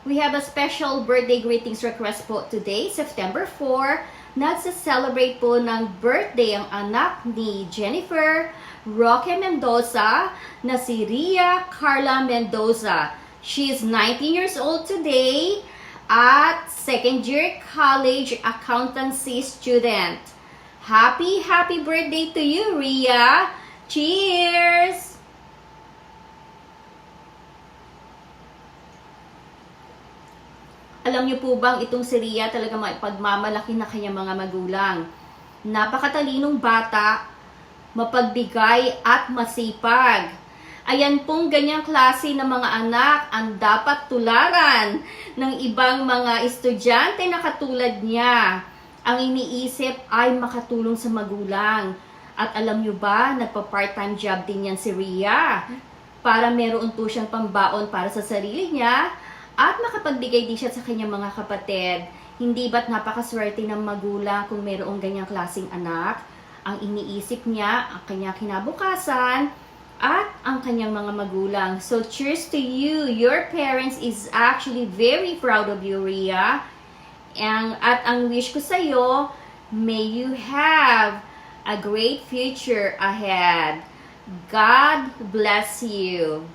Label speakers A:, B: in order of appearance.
A: We have a special birthday greetings request po today, September 4. Nagsa-celebrate po ng birthday ang anak ni Jennifer Roque Mendoza na si Ria Carla Mendoza. She is 19 years old today at second year college accountancy student. Happy birthday to you, Ria! Cheers! Alam niyo po bang itong si Ria talaga maipagmamalaki na kanyang mga magulang. Napakatalinong bata, mapagbigay at masipag. Ayan pong ganyang klase ng mga anak ang dapat tularan ng ibang mga estudyante na katulad niya. Ang iniisip ay makatulong sa magulang. At alam niyo ba, nagpa-part-time job din yan si Ria para meron po siyang pambaon para sa sarili niya at makapagbigay din siya sa kanyang mga kapatid. Hindi ba't napakaswerte ng magulang kung mayroong ganyang klaseng anak? Ang iniisip niya, ang kanyang kinabukasan, at ang kanyang mga magulang. So, cheers to you. Your parents is actually very proud of you, Ria. At ang wish ko sa'yo, may you have a great future ahead. God bless you.